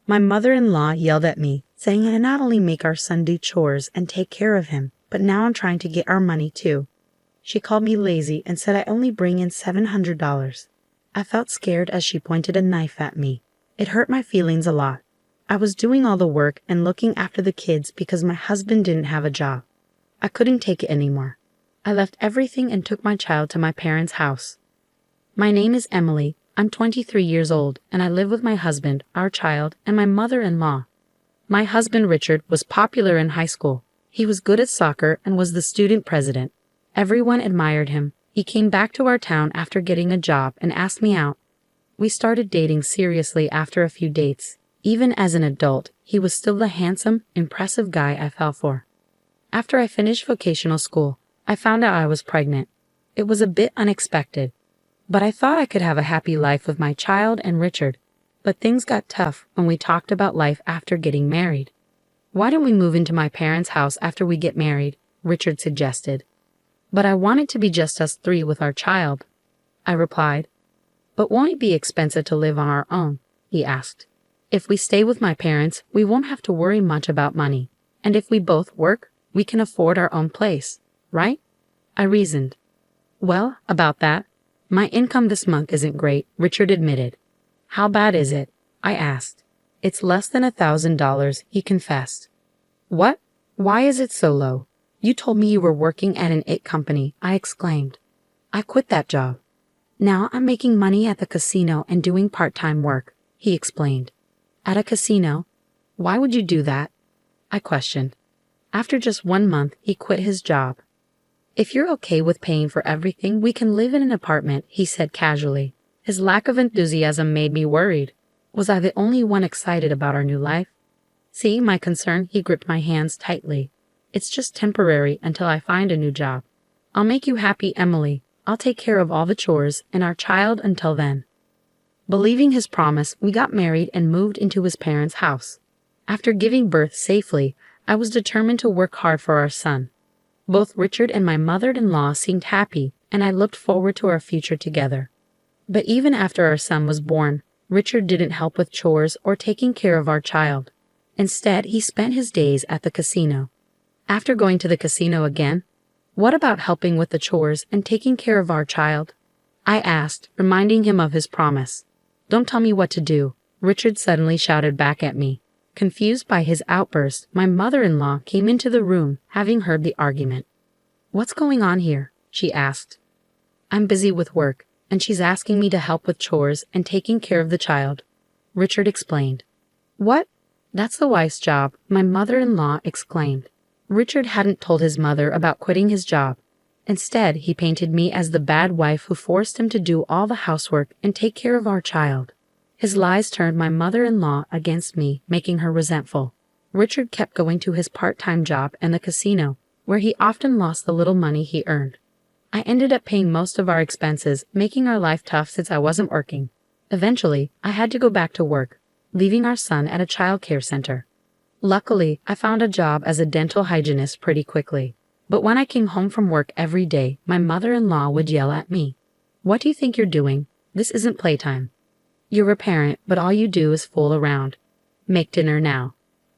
My mother-in-law yelled at me, saying I not only make our son do chores and take care of him, but now I'm trying to get our money too. She called me lazy and said I only bring in $700. I felt scared as she pointed a knife at me. It hurt my feelings a lot. I was doing all the work and looking after the kids because my husband didn't have a job. I couldn't take it anymore. I left everything and took my child to my parents' house. My name is Emily. I'm 23 years old, and I live with my husband, our child, and my mother-in-law. My husband, Richard, was popular in high school. He was good at soccer and was the student president. Everyone admired him. He came back to our town after getting a job and asked me out. We started dating seriously after a few dates. Even as an adult, he was still the handsome, impressive guy I fell for. After I finished vocational school, I found out I was pregnant. It was a bit unexpected, but I thought I could have a happy life with my child and Richard. But things got tough when we talked about life after getting married. Why don't we move into my parents' house after we get married? Richard suggested. But I want it to be just us three with our child, I replied. But won't it be expensive to live on our own? He asked. If we stay with my parents, we won't have to worry much about money. And if we both work, we can afford our own place, right? I reasoned. Well, about that, my income this month isn't great, Richard admitted. How bad is it? I asked. It's less than $1,000, he confessed. What? Why is it so low? You told me you were working at an IT company, I exclaimed. I quit that job. Now I'm making money at the casino and doing part-time work, he explained. At a casino? Why would you do that? I questioned. After just 1 month, he quit his job. If you're okay with paying for everything, we can live in an apartment, he said casually. His lack of enthusiasm made me worried. Was I the only one excited about our new life? See my concern? He gripped my hands tightly. It's just temporary until I find a new job. I'll make you happy, Emily. I'll take care of all the chores and our child until then. Believing his promise, we got married and moved into his parents' house. After giving birth safely, I was determined to work hard for our son. Both Richard and my mother-in-law seemed happy, and I looked forward to our future together. But even after our son was born, Richard didn't help with chores or taking care of our child. Instead, he spent his days at the casino. After going to the casino again, what about helping with the chores and taking care of our child? I asked, reminding him of his promise. Don't tell me what to do, Richard suddenly shouted back at me. Confused by his outburst, my mother-in-law came into the room, having heard the argument. What's going on here? She asked. I'm busy with work, and she's asking me to help with chores and taking care of the child, Richard explained. What? That's the wife's job, my mother-in-law exclaimed. Richard hadn't told his mother about quitting his job. Instead, he painted me as the bad wife who forced him to do all the housework and take care of our child. His lies turned my mother-in-law against me, making her resentful. Richard kept going to his part-time job and the casino, where he often lost the little money he earned. I ended up paying most of our expenses, making our life tough since I wasn't working. Eventually, I had to go back to work, leaving our son at a child care center. Luckily, I found a job as a dental hygienist pretty quickly. But when I came home from work every day, my mother-in-law would yell at me. What do you think you're doing? This isn't playtime. You're a parent, but all you do is fool around. Make dinner now.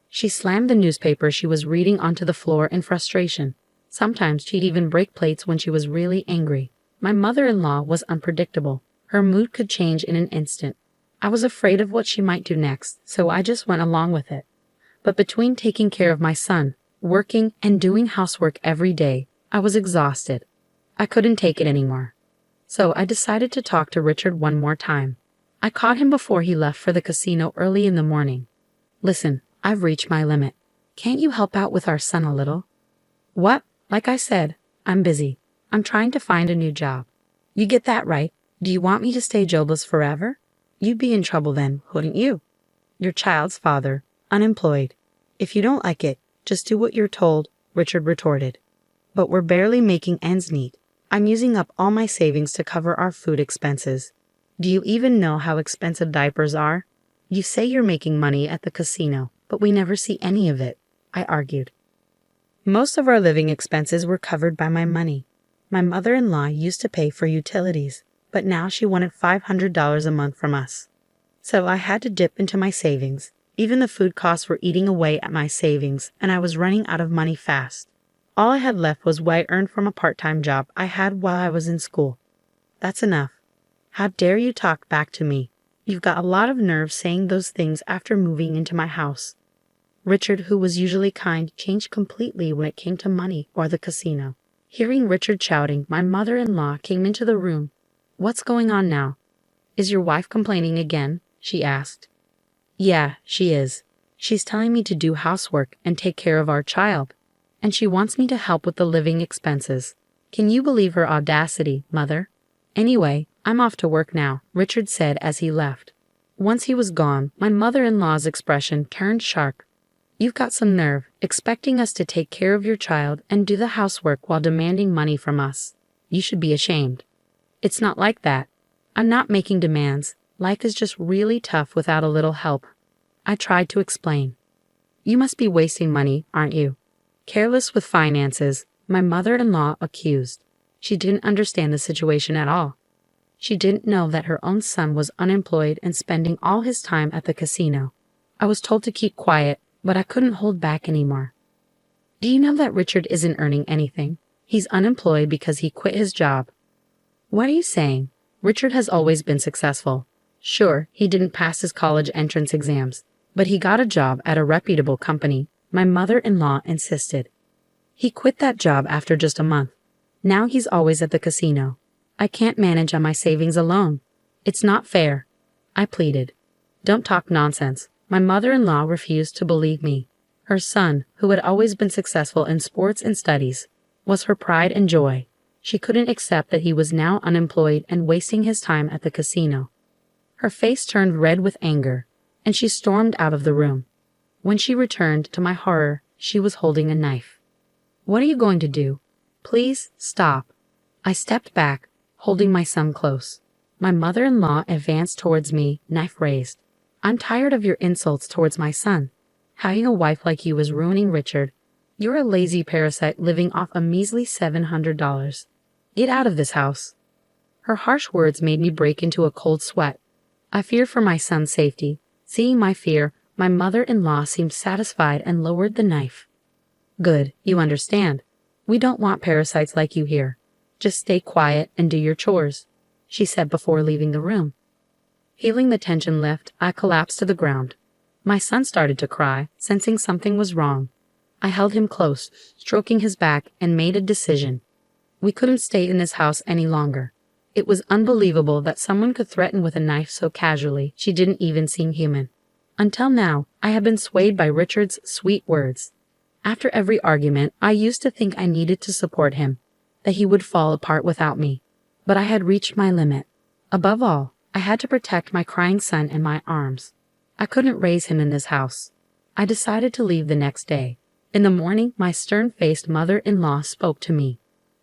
She slammed the newspaper she was reading onto the floor in frustration. Sometimes she'd even break plates when she was really angry. My mother-in-law was unpredictable. Her mood could change in an instant. I was afraid of what she might do next, so I just went along with it. But between taking care of my son, working, and doing housework every day, I was exhausted. I couldn't take it anymore. So I decided to talk to Richard one more time. I caught him before he left for the casino early in the morning. Listen, I've reached my limit. Can't you help out with our son a little? What? Like I said, I'm busy. I'm trying to find a new job. You get that right. Do you want me to stay jobless forever? You'd be in trouble then, wouldn't you? Your child's father, unemployed. If you don't like it, just do what you're told, Richard retorted. But we're barely making ends meet. I'm using up all my savings to cover our food expenses. Do you even know how expensive diapers are? You say you're making money at the casino, but we never see any of it, I argued. Most of our living expenses were covered by my money. My mother-in-law used to pay for utilities, but now she wanted $500 a month from us. So I had to dip into my savings, Even the food costs were eating away at my savings, and I was running out of money fast. All I had left was what I earned from a part-time job I had while I was in school. That's enough. How dare you talk back to me? You've got a lot of nerve saying those things after moving into my house. Richard, who was usually kind, changed completely when it came to money or the casino. Hearing Richard shouting, my mother-in-law came into the room. "What's going on now? Is your wife complaining again?" she asked. "Yeah, she is. She's telling me to do housework and take care of our child. And she wants me to help with the living expenses. Can you believe her audacity, Mother? Anyway, I'm off to work now," Richard said as he left. Once he was gone, my mother-in-law's expression turned sharp. "You've got some nerve, expecting us to take care of your child and do the housework while demanding money from us. You should be ashamed." "It's not like that. I'm not making demands. Life is just really tough without a little help." I tried to explain. "You must be wasting money, aren't you? Careless with finances," my mother-in-law accused. She didn't understand the situation at all. She didn't know that her own son was unemployed and spending all his time at the casino. I was told to keep quiet, but I couldn't hold back anymore. "Do you know that Richard isn't earning anything? He's unemployed because he quit his job." "What are you saying? Richard has always been successful. Sure, he didn't pass his college entrance exams, but he got a job at a reputable company," my mother-in-law insisted. "He quit that job after just a month. Now he's always at the casino. I can't manage on my savings alone. It's not fair," I pleaded. "Don't talk nonsense." My mother-in-law refused to believe me. Her son, who had always been successful in sports and studies, was her pride and joy. She couldn't accept that he was now unemployed and wasting his time at the casino. Her face turned red with anger, and she stormed out of the room. When she returned, to my horror, she was holding a knife. "What are you going to do? Please, stop." I stepped back, holding my son close. My mother-in-law advanced towards me, knife raised. "I'm tired of your insults towards my son. Having a wife like you is ruining Richard. You're a lazy parasite living off a measly $700. Get out of this house." Her harsh words made me break into a cold sweat. I feared for my son's safety. Seeing my fear, my mother-in-law seemed satisfied and lowered the knife. "Good, you understand. We don't want parasites like you here. Just stay quiet and do your chores," she said before leaving the room. Feeling the tension lift, I collapsed to the ground. My son started to cry, sensing something was wrong. I held him close, stroking his back, and made a decision. We couldn't stay in this house any longer. It was unbelievable that someone could threaten with a knife so casually. She didn't even seem human. Until now, I had been swayed by Richard's sweet words. After every argument, I used to think I needed to support him, that he would fall apart without me. But I had reached my limit. Above all, I had to protect my crying son in my arms. I couldn't raise him in this house. I decided to leave the next day. In the morning, my stern-faced mother-in-law spoke to me.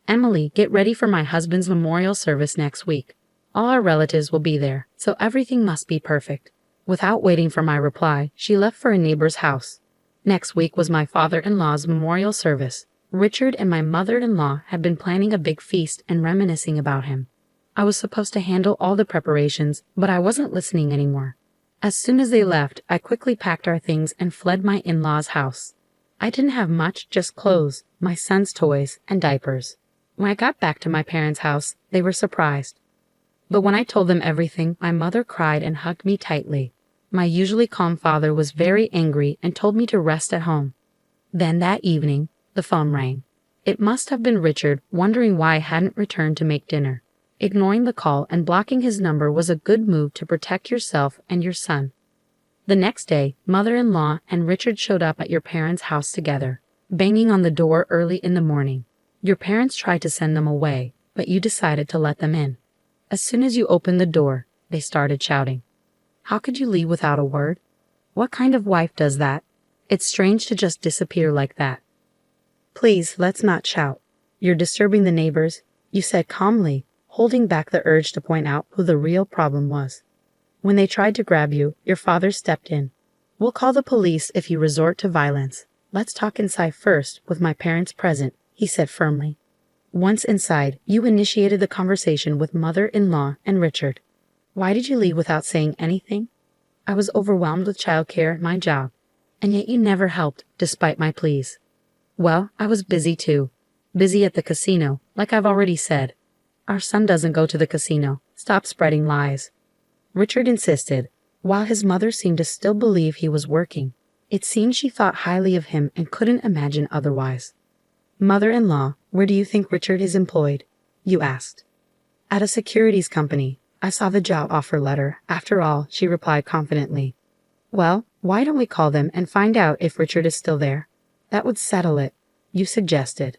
"Emily, get ready for my husband's memorial service next week. All our relatives will be there, so everything must be perfect." Without waiting for my reply, she left for a neighbor's house. Next week was my father-in-law's memorial service. Richard and my mother-in-law had been planning a big feast and reminiscing about him. I was supposed to handle all the preparations, but I wasn't listening anymore. As soon as they left, I quickly packed our things and fled my in-laws' house. I didn't have much, just clothes, my son's toys, and diapers. When I got back to my parents' house, they were surprised. But when I told them everything, my mother cried and hugged me tightly. My usually calm father was very angry and told me to rest at home. Then that evening, the phone rang. It must have been Richard, wondering why I hadn't returned to make dinner. Ignoring the call and blocking his number was a good move to protect yourself and your son. The next day, mother-in-law and Richard showed up at your parents' house together, banging on the door early in the morning. Your parents tried to send them away, but you decided to let them in. As soon as you opened the door, they started shouting. "How could you leave without a word? What kind of wife does that? It's strange to just disappear like that." "Please, let's not shout. You're disturbing the neighbors," you said calmly, holding back the urge to point out who the real problem was. When they tried to grab you, your father stepped in. "We'll call the police if you resort to violence. Let's talk inside first, with my parents present," he said firmly. Once inside, you initiated the conversation with mother-in-law and Richard. "Why did you leave without saying anything?" I was overwhelmed with childcare and my job, and yet you never helped, despite my pleas. Well, I was busy too. Busy at the casino, like I've already said. Our son doesn't go to the casino. Stop spreading lies. Richard insisted, while his mother seemed to still believe he was working. It seemed she thought highly of him and couldn't imagine otherwise. Mother-in-law, where do you think Richard is employed? You asked. At a securities company. I saw the job offer letter. After all, she replied confidently. Well, why don't we call them and find out if Richard is still there? That would settle it. You suggested.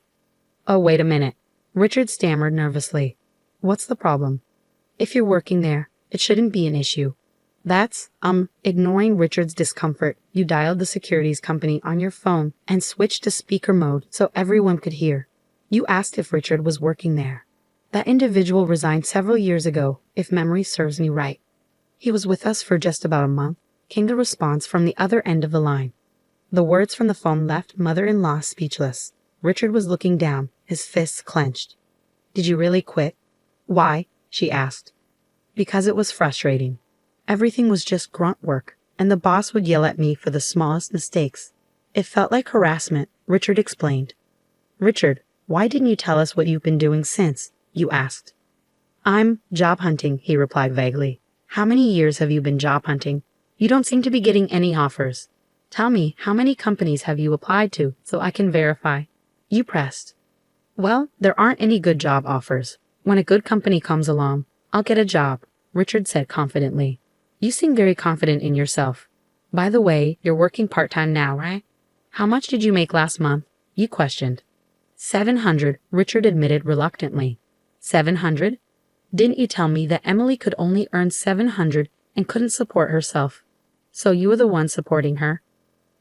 Oh, wait a minute. Richard stammered nervously. What's the problem? If you're working there, it shouldn't be an issue. That's, ignoring Richard's discomfort, you dialed the securities company on your phone and switched to speaker mode so everyone could hear. You asked if Richard was working there. That individual resigned several years ago, if memory serves me right. He was with us for just about a month, came the response from the other end of the line. The words from the phone left mother-in-law speechless. Richard was looking down, his fists clenched. Did you really quit? Why? She asked. Because it was frustrating. Everything was just grunt work, and the boss would yell at me for the smallest mistakes. It felt like harassment, Richard explained. Richard, why didn't you tell us what you've been doing since? You asked. I'm job hunting, he replied vaguely. How many years have you been job hunting? You don't seem to be getting any offers. Tell me, how many companies have you applied to so I can verify? You pressed. Well, there aren't any good job offers. When a good company comes along, I'll get a job, Richard said confidently. You seem very confident in yourself. By the way, you're working part-time now, right? How much did you make last month? You questioned. 700, Richard admitted reluctantly. 700? Didn't you tell me that Emily could only earn 700 and couldn't support herself? So you were the one supporting her?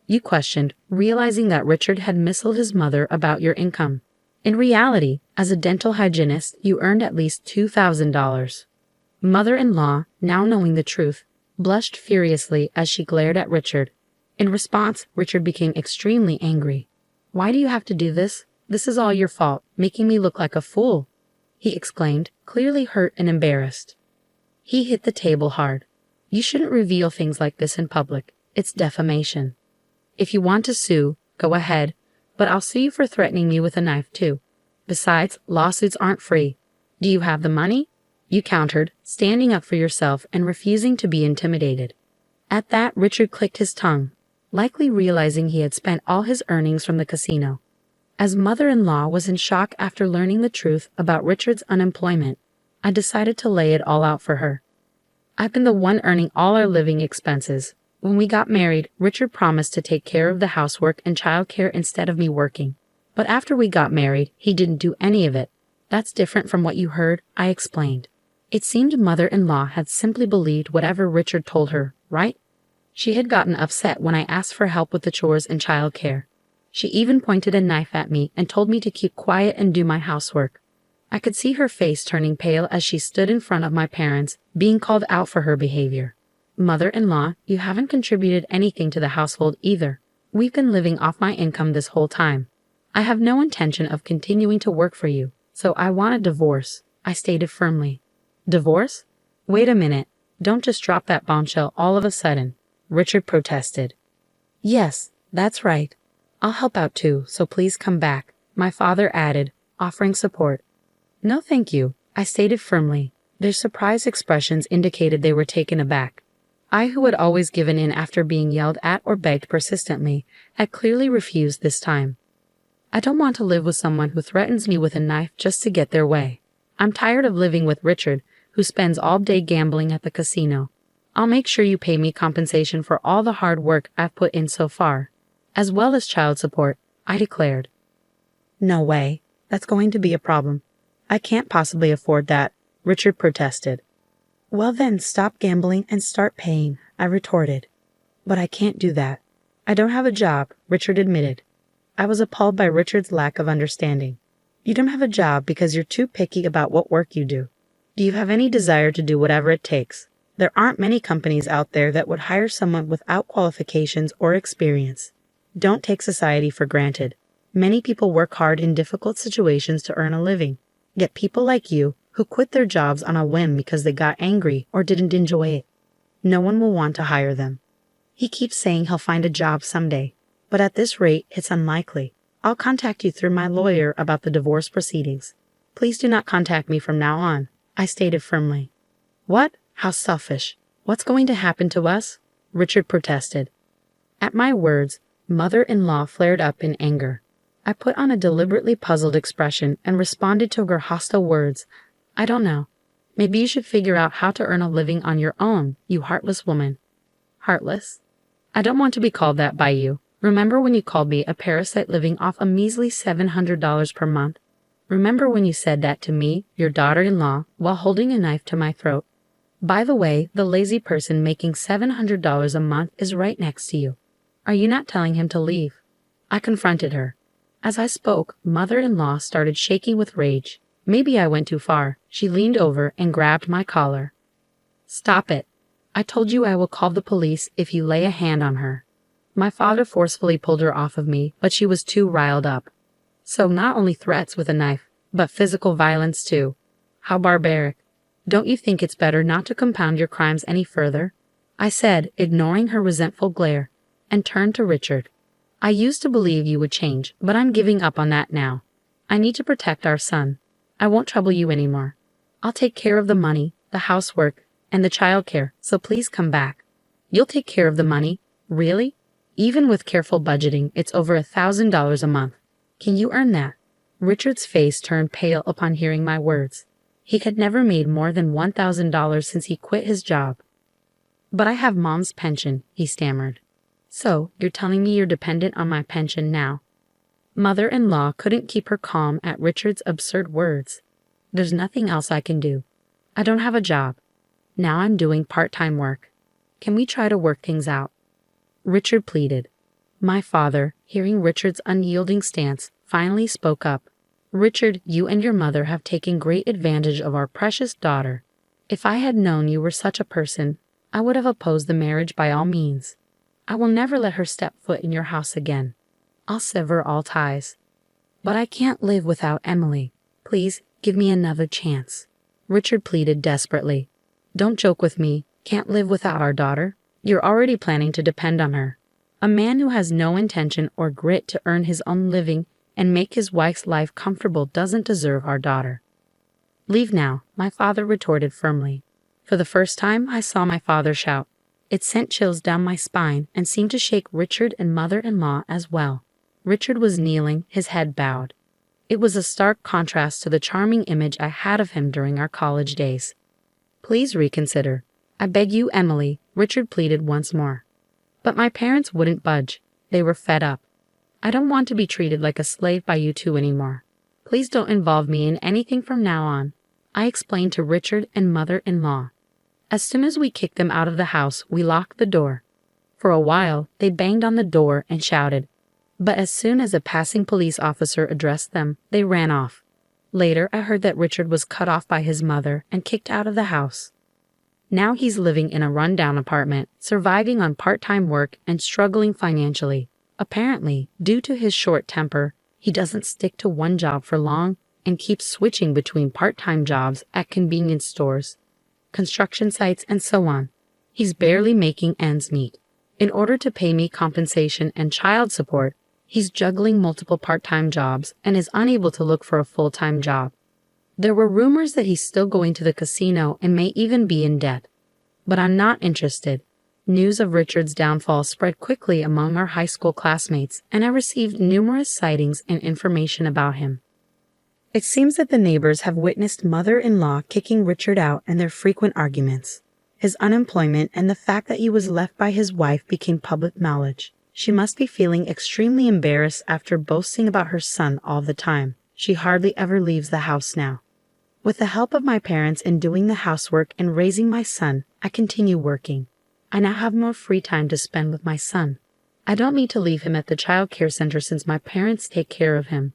You questioned, realizing that Richard had misled his mother about your income. In reality, as a dental hygienist, you earned at least $2,000. Mother-in-law, now knowing the truth, blushed furiously as she glared at Richard. In response, Richard became extremely angry. Why do you have to do this? This is all your fault, making me look like a fool, he exclaimed, clearly hurt and embarrassed. He hit the table hard. You shouldn't reveal things like this in public. It's defamation. If you want to sue, go ahead, but I'll sue you for threatening me with a knife too. Besides, lawsuits aren't free. Do you have the money? You countered, standing up for yourself and refusing to be intimidated. At that, Richard clicked his tongue, likely realizing he had spent all his earnings from the casino. As mother-in-law was in shock after learning the truth about Richard's unemployment, I decided to lay it all out for her. I've been the one earning all our living expenses. When we got married, Richard promised to take care of the housework and childcare instead of me working. But after we got married, he didn't do any of it. That's different from what you heard, I explained. It seemed mother-in-law had simply believed whatever Richard told her, right? She had gotten upset when I asked for help with the chores and childcare. She even pointed a knife at me and told me to keep quiet and do my housework. I could see her face turning pale as she stood in front of my parents, being called out for her behavior. Mother-in-law, you haven't contributed anything to the household either. We've been living off my income this whole time. I have no intention of continuing to work for you, so I want a divorce, I stated firmly. Divorce? Wait a minute. Don't just drop that bombshell all of a sudden, Richard protested. Yes, that's right. I'll help out too, so please come back, my father added, offering support. No thank you, I stated firmly. Their surprised expressions indicated they were taken aback. I, who had always given in after being yelled at or begged persistently, had clearly refused this time. I don't want to live with someone who threatens me with a knife just to get their way. I'm tired of living with Richard, who spends all day gambling at the casino. I'll make sure you pay me compensation for all the hard work I've put in so far, as well as child support, I declared. No way. That's going to be a problem. I can't possibly afford that, Richard protested. Well then, stop gambling and start paying, I retorted. But I can't do that. I don't have a job, Richard admitted. I was appalled by Richard's lack of understanding. You don't have a job because you're too picky about what work you do. Do you have any desire to do whatever it takes? There aren't many companies out there that would hire someone without qualifications or experience. Don't take society for granted. Many people work hard in difficult situations to earn a living. Yet people like you, who quit their jobs on a whim because they got angry or didn't enjoy it. No one will want to hire them. He keeps saying he'll find a job someday, but at this rate, it's unlikely. I'll contact you through my lawyer about the divorce proceedings. Please do not contact me from now on, I stated firmly. What? How selfish. What's going to happen to us? Richard protested. At my words, mother-in-law flared up in anger. I put on a deliberately puzzled expression and responded to her hostile words. I don't know. Maybe you should figure out how to earn a living on your own, you heartless woman. Heartless? I don't want to be called that by you. Remember when you called me a parasite living off a measly $700 per month? Remember when you said that to me, your daughter-in-law, while holding a knife to my throat? By the way, the lazy person making $700 a month is right next to you. Are you not telling him to leave? I confronted her. As I spoke, mother-in-law started shaking with rage. Maybe I went too far. She leaned over and grabbed my collar. Stop it. I told you I will call the police if you lay a hand on her. My father forcefully pulled her off of me, but she was too riled up. So not only threats with a knife, but physical violence too. How barbaric. Don't you think it's better not to compound your crimes any further? I said, ignoring her resentful glare, and turned to Richard. I used to believe you would change, but I'm giving up on that now. I need to protect our son. I won't trouble you anymore. I'll take care of the money, the housework, and the childcare, so please come back. You'll take care of the money? Really? Even with careful budgeting, it's over $1,000 a month. Can you earn that? Richard's face turned pale upon hearing my words. He had never made more than $1,000 since he quit his job. But I have Mom's pension, he stammered. So, you're telling me you're dependent on my pension now? Mother-in-law couldn't keep her calm at Richard's absurd words. There's nothing else I can do. I don't have a job. Now I'm doing part-time work. Can we try to work things out? Richard pleaded. My father, hearing Richard's unyielding stance, finally spoke up. Richard, you and your mother have taken great advantage of our precious daughter. If I had known you were such a person, I would have opposed the marriage by all means. I will never let her step foot in your house again. I'll sever all ties. But I can't live without Emily. Please, give me another chance. Richard pleaded desperately. Don't joke with me. Can't live without our daughter. You're already planning to depend on her. A man who has no intention or grit to earn his own living and make his wife's life comfortable doesn't deserve our daughter. Leave now, my father retorted firmly. For the first time, I saw my father shout. It sent chills down my spine and seemed to shake Richard and mother-in-law as well. Richard was kneeling, his head bowed. It was a stark contrast to the charming image I had of him during our college days. Please reconsider. I beg you, Emily, Richard pleaded once more. But my parents wouldn't budge. They were fed up. I don't want to be treated like a slave by you two anymore. Please don't involve me in anything from now on, I explained to Richard and mother-in-law. As soon as we kicked them out of the house, we locked the door. For a while, they banged on the door and shouted. But as soon as a passing police officer addressed them, they ran off. Later, I heard that Richard was cut off by his mother and kicked out of the house. Now he's living in a rundown apartment, surviving on part-time work and struggling financially. Apparently, due to his short temper, he doesn't stick to one job for long and keeps switching between part-time jobs at convenience stores, construction sites, and so on. He's barely making ends meet. In order to pay me compensation and child support, he's juggling multiple part-time jobs and is unable to look for a full-time job. There were rumors that he's still going to the casino and may even be in debt. But I'm not interested. News of Richard's downfall spread quickly among our high school classmates, and I received numerous sightings and information about him. It seems that the neighbors have witnessed mother-in-law kicking Richard out and their frequent arguments. His unemployment and the fact that he was left by his wife became public knowledge. She must be feeling extremely embarrassed after boasting about her son all the time. She hardly ever leaves the house now. With the help of my parents in doing the housework and raising my son, I continue working. I now have more free time to spend with my son. I don't need to leave him at the child care center since my parents take care of him.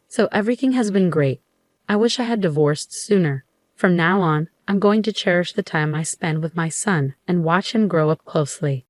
So everything has been great. I wish I had divorced sooner. From now on, I'm going to cherish the time I spend with my son and watch him grow up closely.